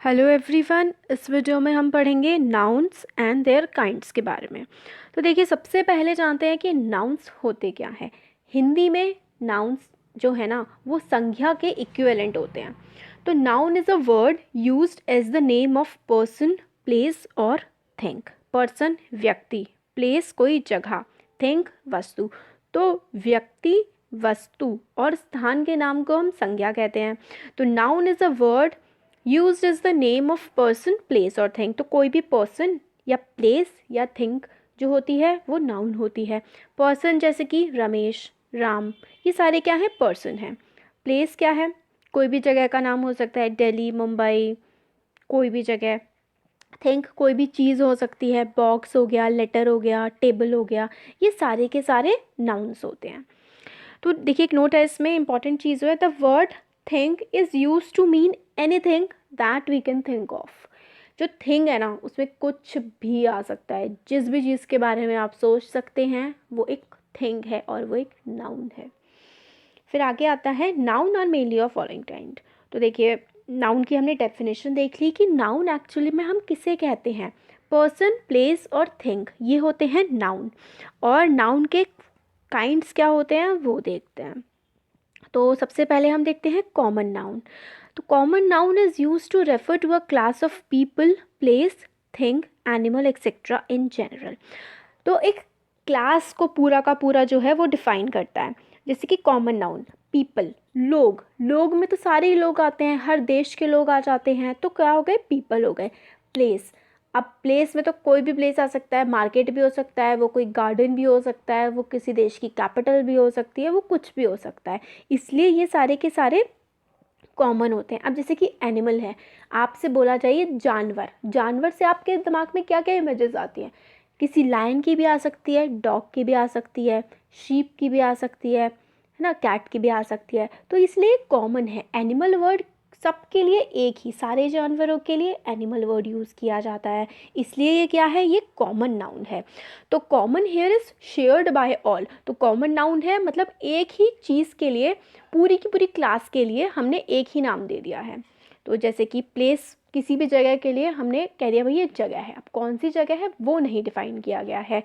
Hello everyone. इस video में हम पढ़ेंगे नाउन्स एंड देयर काइंड्स के बारे में। तो देखिए, सबसे पहले जानते हैं कि नाउन्स होते क्या हैं। हिंदी में नाउन्स जो है ना, वो संज्ञा के इक्विवेलेंट होते हैं। तो noun is a word used as the name of person, place और थिंग। पर्सन व्यक्ति, प्लेस कोई जगह, थिंग वस्तु। तो व्यक्ति, वस्तु और स्थान के नाम को हम संज्ञा कहते हैं। तो noun is a word used is the name of person, place और थिंग। तो कोई भी पर्सन या प्लेस या थिंग जो होती है वो नाउन होती है। पर्सन जैसे कि रमेश, राम, ये सारे क्या हैं, पर्सन हैं। प्लेस क्या है, कोई भी जगह का नाम हो सकता है, दिल्ली, मुंबई, कोई भी जगह। थिंक कोई भी चीज़ हो सकती है, बॉक्स हो गया, लेटर हो गया, टेबल हो गया, ये सारे के सारे नाउन्स होते हैं। तो देखिए, एक नोट है इसमें, इंपॉर्टेंट चीज़ है, the word thing is use to mean anything that we can think of. जो थिंग है ना, उसमें कुछ भी आ सकता है। जिस भी चीज़ के बारे में आप सोच सकते हैं वो एक थिंग है और वो एक नाउन है। फिर आगे आता है noun are mainly of following kind. तो देखिए, नाउन की हमने डेफिनेशन देख ली कि नाउन एक्चुअली में हम किसे कहते हैं। पर्सन, प्लेस और थिंग, ये होते हैं नाउन। और नाउन के काइंड्स क्या होते हैं वो देखते हैं। तो सबसे पहले हम देखते हैं कॉमन नाउन। तो common noun is use to refer to a class of people, place, thing, animal etcetera in general. तो एक क्लास को पूरा का पूरा जो है वो डिफाइन करता है। जैसे कि कॉमन नाउन, पीपल, लोग। लोग में तो सारे ही लोग आते हैं, हर देश के लोग आ जाते हैं, तो क्या हो गए, पीपल हो गए। प्लेस, अब प्लेस में तो कोई भी प्लेस आ सकता है, मार्केट भी हो सकता है, वो कोई गार्डन भी हो सकता है, वो किसी देश की कैपिटल भी हो सकती है, वो कुछ भी हो सकता है। इसलिए ये सारे के सारे कॉमन होते हैं। अब जैसे कि एनिमल है, आपसे बोला जाए जानवर, जानवर से आपके दिमाग में क्या क्या इमेजेस आती हैं। किसी लायन की भी आ सकती है, डॉग की भी आ सकती है, शीप की भी आ सकती है ना, कैट की भी आ सकती है। तो इसलिए कॉमन है। एनिमल वर्ड सबके लिए एक ही, सारे जानवरों के लिए एनिमल वर्ड यूज़ किया जाता है, इसलिए ये क्या है, ये कॉमन नाउन है। तो common here is shared by all. तो कॉमन नाउन है मतलब एक ही चीज़ के लिए, पूरी की पूरी क्लास के लिए हमने एक ही नाम दे दिया है। तो जैसे कि प्लेस, किसी भी जगह के लिए हमने कह दिया भाई ये जगह है। अब कौन सी जगह है वो नहीं डिफाइन किया गया है।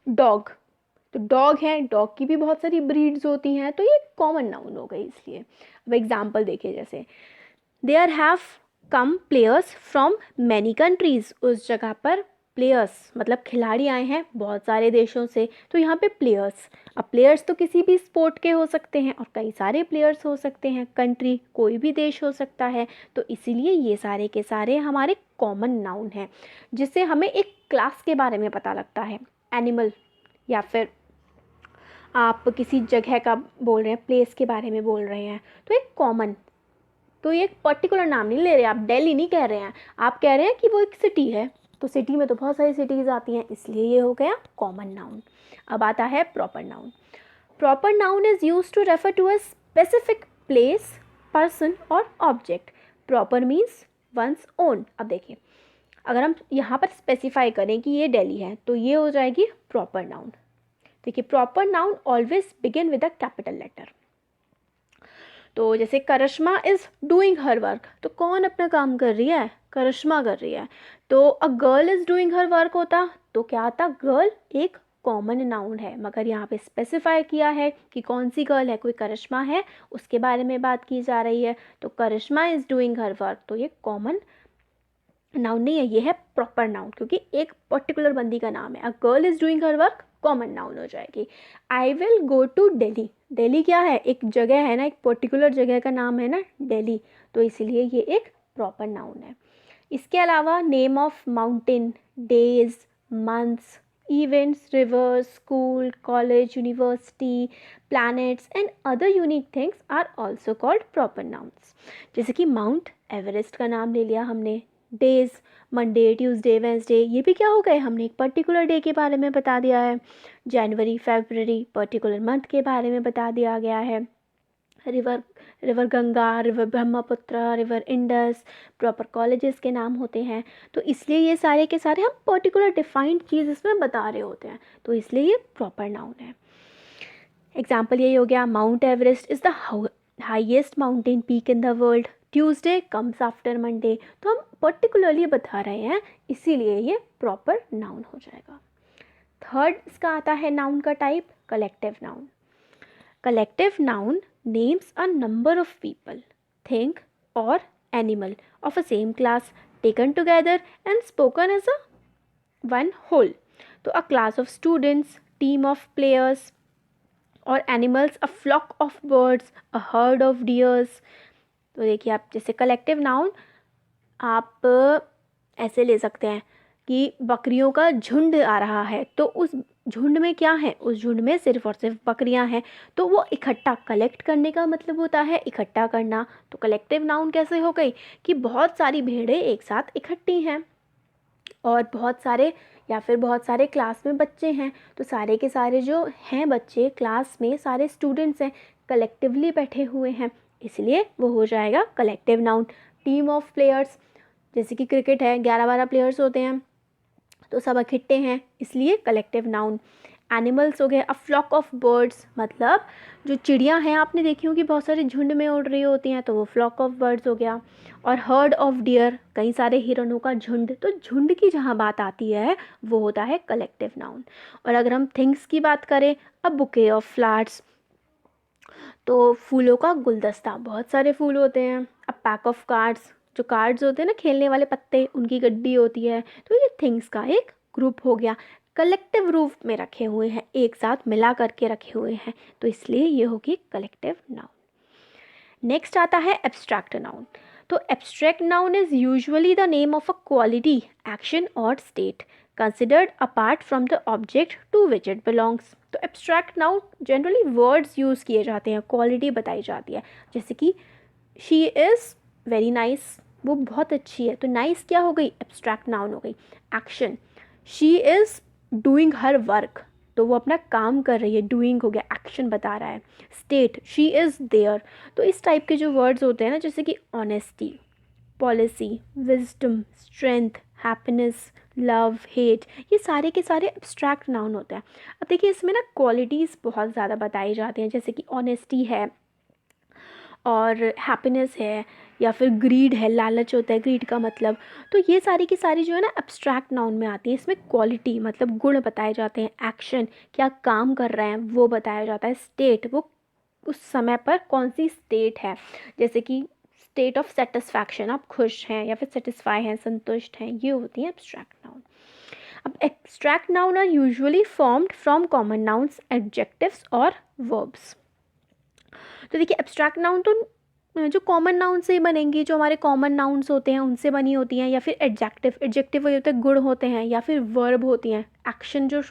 डॉग, तो डॉग है, डॉग की भी बहुत सारी ब्रीड्स होती हैं, तो ये कॉमन नाउन हो गई। इसलिए अब एग्जाम्पल देखिए, जैसे there have come players from many countries. उस जगह पर प्लेयर्स मतलब खिलाड़ी आए हैं बहुत सारे देशों से, तो यहाँ पे प्लेयर्स। अब प्लेयर्स तो किसी भी स्पोर्ट के हो सकते हैं और कई सारे प्लेयर्स हो सकते हैं। कंट्री कोई भी देश हो सकता है। तो इसीलिए ये सारे के सारे हमारे कॉमन नाउन हैं, जिससे हमें एक क्लास के बारे में पता लगता है। एनिमल, या फिर आप किसी जगह का बोल रहे हैं, प्लेस के बारे में बोल रहे हैं, तो एक कॉमन। तो ये एक पर्टिकुलर नाम नहीं ले रहे, आप दिल्ली नहीं कह रहे हैं, आप कह रहे हैं कि वो एक सिटी है। तो सिटी में तो बहुत सारी सिटीज़ आती हैं, इसलिए ये हो गया कॉमन नाउन। अब आता है proper noun. Proper noun is use to refer to a specific place, person और object. Proper means one's own. अब देखिए, अगर हम यहाँ पर स्पेसिफाई करें कि ये दिल्ली है, तो ये हो जाएगी प्रॉपर नाउन। देखिए, proper noun always begin with a capital letter. तो जैसे Karishma is doing her work, तो कौन अपना काम कर रही है, करिश्मा कर रही है। तो a girl is doing her work होता तो क्या आता, गर्ल एक कॉमन नाउन है, मगर यहाँ पे स्पेसिफाई किया है कि कौन सी गर्ल है, कोई करिश्मा है, उसके बारे में बात की जा रही है। तो करिश्मा इज़ डूइंग हर वर्क, तो ये कॉमन नाउन नहीं है, ये है प्रॉपर नाउन, क्योंकि एक पर्टिकुलर बंदी का नाम है। A girl is doing her work common noun हो जाएगी। I will go to Delhi, Delhi क्या है, एक जगह है ना, एक पर्टिकुलर जगह का नाम है ना दिल्ली, तो इसीलिए ये एक प्रॉपर नाउन है। इसके अलावा name of mountain, days, months, events, reverse, school, college, university, planets and other unique things are also called proper nouns। जैसे कि माउंट एवरेस्ट का नाम ले लिया हमने। डेज, मंडे, ट्यूसडे, वेंसडे, ये भी क्या हो गए, हमने एक पर्टिकुलर डे के बारे में बता दिया है। जनवरी, फरवरी, पर्टिकुलर मंथ के बारे में बता दिया गया है। River, river Ganga, river Brahmaputra, river Indus, proper colleges के नाम होते हैं। तो इसलिए ये सारे के सारे हम पर्टिकुलर डिफाइंड चीज़ इसमें बता रहे होते हैं, तो इसलिए ये प्रॉपर नाउन है। एग्जाम्पल यही हो गया, mount Everest is the highest mountain peak in the world, Tuesday comes after Monday, तो हम पर्टिकुलरली बता रहे हैं, इसीलिए ये प्रॉपर नाउन हो जाएगा। थर्ड इसका आता है नाउन का type, collective noun. Collective noun names a number of people, thing और animal of a same class taken together and spoken as a one whole. तो a class of students, team of players, और animals, a flock of birds, a herd of deers. तो देखिए आप जैसे collective noun आप ऐसे ले सकते हैं कि बकरियों का झुंड आ रहा है, तो उस झुंड में क्या है, उस झुंड में सिर्फ और सिर्फ बकरियां हैं, तो वो इकट्ठा, कलेक्ट करने का मतलब होता है इकट्ठा करना। तो कलेक्टिव नाउन कैसे हो गई कि बहुत सारी भेड़ें एक साथ इकट्ठी हैं, और बहुत सारे या फिर बहुत सारे क्लास में बच्चे हैं, तो सारे के सारे जो हैं बच्चे क्लास में सारे स्टूडेंट्स हैं, कलेक्टिवली बैठे हुए हैं, इसलिए वो हो जाएगा collective noun. Team of players, जैसे कि क्रिकेट है 11-12 प्लेयर्स होते हैं, तो सब इकट्ठे हैं, इसलिए कलेक्टिव नाउन। एनिमल्स हो गए, अ फ्लॉक ऑफ बर्ड्स, मतलब जो चिड़िया हैं आपने देखी होगी बहुत सारे झुंड में उड़ रही होती हैं, तो वो फ्लॉक ऑफ बर्ड्स हो गया। और हर्ड ऑफ डियर, कई सारे हिरणों का झुंड, तो झुंड की जहाँ बात आती है वो होता है कलेक्टिव नाउन। और अगर हम थिंग्स की बात करें, अ बुके ऑफ फ्लावर्स, तो फूलों का गुलदस्ता, बहुत सारे फूल होते हैं। अ पैक ऑफ कार्ड्स, जो कार्ड्स होते हैं ना खेलने वाले पत्ते, उनकी गड्डी होती है, तो ये थिंग्स का एक ग्रुप हो गया, कलेक्टिव रूप में रखे हुए हैं, एक साथ मिला करके रखे हुए हैं, तो इसलिए ये होगी कलेक्टिव नाउन। नेक्स्ट आता है एब्स्ट्रैक्ट नाउन। तो abstract noun is usually the name of a quality, action और state considered apart from the object to which it belongs. तो abstract noun generally words use किए जाते हैं, क्वालिटी बताई जाती है, जैसे कि शी इज़ वेरी नाइस, वो बहुत अच्छी है, तो नाइस क्या हो गई, एब्स्ट्रैक्ट नाउन हो गई। Action, she is doing her work, तो वो अपना काम कर रही है, डूइंग हो गया, एक्शन बता रहा है। स्टेट, शी इज़ देयर, तो इस टाइप के जो वर्ड्स होते हैं ना, जैसे कि honesty, policy, wisdom, strength, happiness, love, hate, ये सारे के सारे एब्स्ट्रैक्ट नाउन होते हैं। अब देखिए इसमें ना क्वालिटीज़ बहुत ज़्यादा बताई जाती हैं, जैसे कि ऑनेस्टी है और हैप्पीनेस है, या फिर ग्रीड है, लालच होता है, ग्रीड का मतलब, तो ये सारी की सारी जो है ना एब्स्ट्रैक्ट नाउन में आती है। इसमें क्वालिटी मतलब गुण बताए जाते हैं, एक्शन क्या काम कर रहे हैं वो बताया जाता है, स्टेट वो उस समय पर कौन सी स्टेट है, जैसे कि स्टेट ऑफ सेटिस्फैक्शन, आप खुश हैं या फिर सेटिस्फाई हैं, संतुष्ट हैं, ये होती हैं एब्स्ट्रैक्ट नाउन। अब abstract noun are usually formed from common nouns, adjectives और वर्ब्स। तो देखिए एब्स्ट्रैक्ट नाउन तो जो कॉमन नाउन से ही बनेंगी, जो हमारे कॉमन नाउन्स होते हैं उनसे बनी होती हैं, या फिर एडजेक्टिव, एडजेक्टिव वही होते हैं गुण होते हैं, या फिर वर्ब होती हैं, एक्शन जो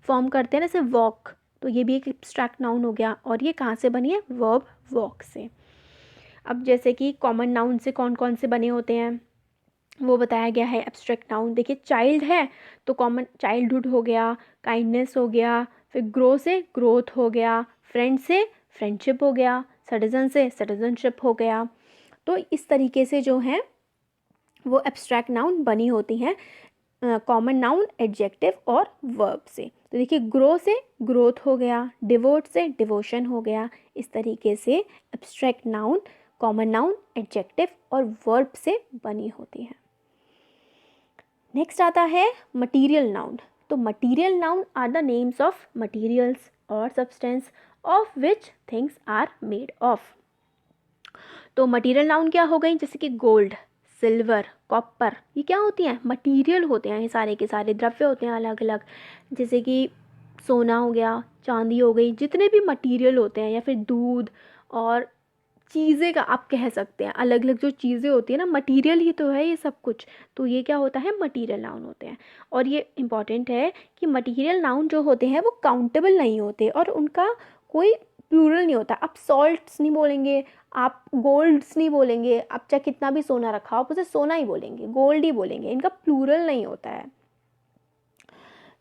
फॉर्म करते हैं ना, जैसे वॉक, तो ये भी एक एब्स्ट्रैक्ट नाउन हो गया, और ये कहाँ से बनी है, वर्ब वॉक से। अब जैसे कि कॉमन नाउन से कौन कौन से बने होते हैं वो बताया गया है एब्स्ट्रैक्ट नाउन। देखिए चाइल्ड है तो कॉमन चाइल्डहुड हो गया, काइंडनेस हो गया, फिर ग्रो से ग्रोथ हो गया, फ्रेंड से फ्रेंडशिप हो गया, सिटीजन से सिटीजनशिप हो गया। तो इस तरीके से जो है वो एब्स्ट्रैक्ट नाउन बनी होती हैं कॉमन नाउन, एडजेक्टिव और वर्ब से। तो देखिए ग्रो से ग्रोथ हो गया, डिवोट से डिवोशन हो गया, इस तरीके से abstract noun common noun, adjective और वर्ब से बनी होती है। नेक्स्ट आता है मटीरियल नाउन। तो material noun are the names of materials और substance of which things are made of. तो मटीरियल नाउन क्या हो गई, जैसे कि गोल्ड, सिल्वर, कॉपर, ये क्या होती हैं, मटीरियल होते हैं, ये सारे के सारे द्रव्य होते हैं अलग अलग, जैसे कि सोना हो गया, चांदी हो गई, जितने भी मटीरियल होते हैं, या फिर दूध और चीज़ें का आप कह सकते हैं, अलग अलग जो चीज़ें होती हैं ना, मटीरियल ही तो है ये सब कुछ, तो ये क्या होता है, मटीरियल नाउन होते हैं। और ये इम्पॉर्टेंट है कि मटीरियल नाउन जो होते हैं वो काउंटेबल नहीं होते, और उनका कोई प्लूरल नहीं होता। आप सॉल्ट्स नहीं बोलेंगे, आप गोल्ड्स नहीं बोलेंगे, आप चाहे कितना भी सोना रखा हो आप उसे सोना ही बोलेंगे, गोल्ड ही बोलेंगे, इनका प्लूरल नहीं होता है।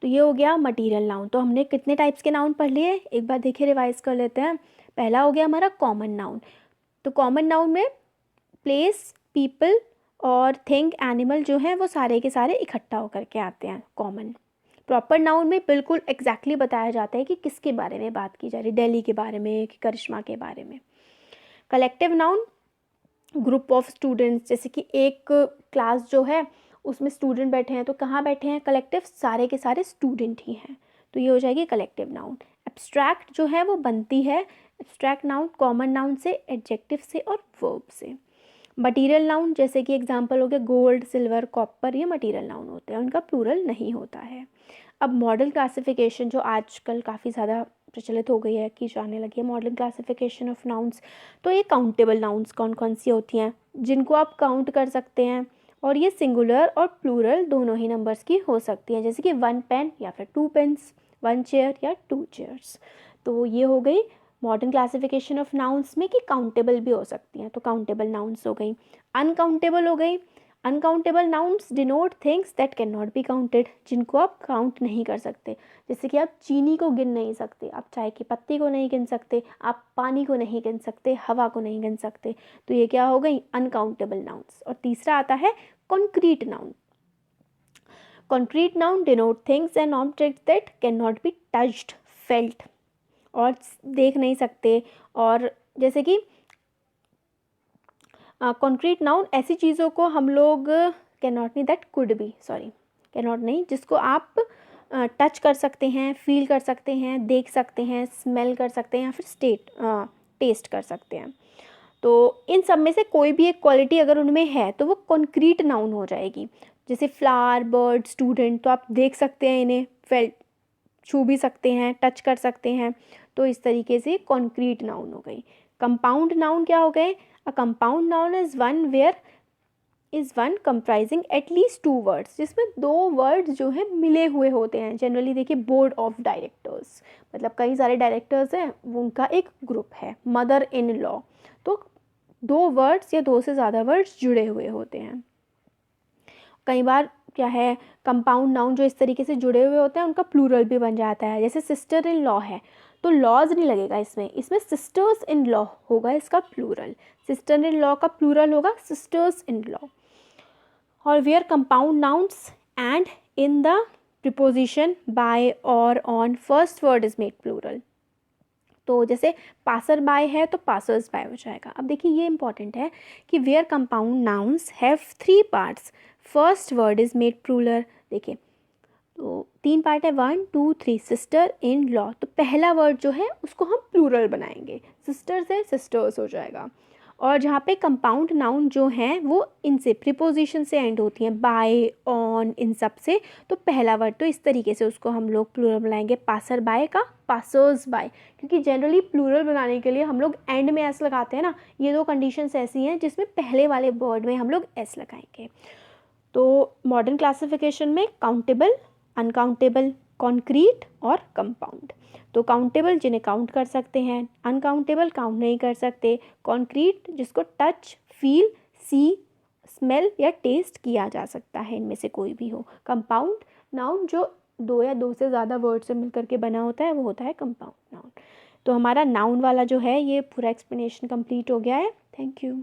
तो ये हो गया मटीरियल नाउन। तो हमने कितने टाइप्स के नाउन पढ़ लिए, एक बार देखिए रिवाइज कर लेते हैं। पहला हो गया हमारा कॉमन नाउन। तो कॉमन नाउन में प्लेस, पीपल और थिंग, एनिमल जो है वो सारे के सारे इकट्ठा होकर के आते हैं कॉमन। प्रॉपर नाउन में बिल्कुल एग्जैक्टली बताया जाता है कि किसके बारे में बात की जा रही है, दिल्ली के बारे में कि करिश्मा के बारे में। Collective noun group of students, जैसे कि एक क्लास जो है उसमें स्टूडेंट बैठे हैं, तो कहाँ बैठे हैं, कलेक्टिव, सारे के सारे स्टूडेंट ही हैं, तो ये हो जाएगी कलेक्टिव नाउन। एब्स्ट्रैक्ट जो है वो बनती है एब्स्ट्रैक्ट नाउन कॉमन नाउन से, एडजेक्टिव से और वर्ब से। मटीरियल नाउन जैसे कि एग्जांपल हो गया गोल्ड, सिल्वर, कॉपर, ये मटीरियल नाउन होते हैं, उनका प्लूरल नहीं होता है। अब मॉडल क्लासिफिकेशन जो आजकल काफ़ी ज़्यादा प्रचलित हो गई है, की जाने लगी है, मॉडर्न क्लासिफिकेशन ऑफ नाउन्स। तो ये काउंटेबल नाउन्स कौन कौन सी होती हैं, जिनको आप काउंट कर सकते हैं, और ये सिंगुलर और प्लूरल दोनों ही नंबर्स की हो सकती हैं, जैसे कि 1 पेन या फिर 2 पेन्स, 1 चेयर या 2 चेयर्स। तो ये हो गई मॉडर्न क्लासिफिकेशन ऑफ नाउन्स में कि काउंटेबल भी हो सकती हैं, तो काउंटेबल नाउन्स हो गई। अनकाउंटेबल हो गई, uncountable nouns denote things that can not be counted, जिनको आप काउंट नहीं कर सकते, जैसे कि आप चीनी को गिन नहीं सकते, आप चाय की पत्ती को नहीं गिन सकते, आप पानी को नहीं गिन सकते, हवा को नहीं गिन सकते, तो ये क्या हो गई अनकाउंटेबल नाउन्स। और तीसरा आता है concrete noun. Concrete noun denote things and object that can not be touched, felt, और देख नहीं सकते, और जैसे कि कॉन्क्रीट नाउन ऐसी चीज़ों को हम लोग कैन नॉट नहीं, that could be, sorry can not नहीं, जिसको आप टच कर सकते हैं, फील कर सकते हैं, देख सकते हैं, स्मेल कर सकते हैं, या फिर टेस्ट कर सकते हैं। तो इन सब में से कोई भी एक क्वालिटी अगर उनमें है तो वो कॉन्क्रीट नाउन हो जाएगी। जैसे फ्लावर, बर्ड, स्टूडेंट, तो आप देख सकते हैं इन्हें, फेल छू भी सकते हैं, टच कर सकते हैं, तो इस तरीके से कॉन्क्रीट नाउन हो गई। कंपाउंड नाउन क्या हो गए, a compound noun is one comprising at least 2 words, जिसमें 2 वर्ड्स जो है मिले हुए होते हैं। जनरली देखिए बोर्ड ऑफ डायरेक्टर्स, मतलब कई सारे डायरेक्टर्स हैं, उनका एक ग्रुप है। मदर इन लॉ, तो 2 वर्ड्स या 2 से ज़्यादा वर्ड्स जुड़े हुए होते हैं। कई बार क्या है, कंपाउंड नाउन जो इस तरीके से जुड़े हुए होते हैं उनका प्लूरल भी बन जाता है, जैसे सिस्टर इन लॉ है, तो लॉज नहीं लगेगा इसमें, इसमें सिस्टर्स इन लॉ होगा इसका प्लूरल। सिस्टर इन लॉ का प्लूरल होगा सिस्टर्स इन लॉ। और where compound nouns and in the preposition by और on first word is made plural, तो जैसे पासर बाय है तो पासर्स बाय हो जाएगा। अब देखिए ये इंपॉर्टेंट है कि where compound nouns have 3 parts, first word is made plural. देखिए तो 3 पार्ट है, 1 2 3, सिस्टर इन लॉ, तो पहला वर्ड जो है उसको हम प्लूरल बनाएंगे, सिस्टर से सिस्टर्स हो जाएगा। और जहाँ पे कंपाउंड नाउन जो हैं वो इनसे प्रीपोजिशन से एंड होती हैं, बाय, ऑन, इन सब से, तो पहला वर्ड तो इस तरीके से उसको हम लोग प्लूरल बनाएंगे, पासर बाय का पासर्स बाय, क्योंकि जनरली प्लूरल बनाने के लिए हम लोग एंड में एस लगाते हैं ना, ये 2 कंडीशंस ऐसी हैं जिसमें पहले वाले वर्ड में हम लोग एस लगाएंगे। तो मॉडर्न क्लासिफिकेशन में काउंटेबल, अनकाउंटेबल, कॉन्क्रीट और कंपाउंड। तो काउंटेबल जिन्हें काउंट कर सकते हैं, अनकाउंटेबल काउंट नहीं कर सकते, कॉन्क्रीट जिसको टच, फील, सी, स्मेल या टेस्ट किया जा सकता है, इनमें से कोई भी हो। कंपाउंड नाउन जो 2 या 2 से ज़्यादा वर्ड से मिलकर के बना होता है वो होता है कंपाउंड नाउन। तो हमारा नाउन वाला जो है ये पूरा एक्सप्लेनेशन कंप्लीट हो गया है। Thank you.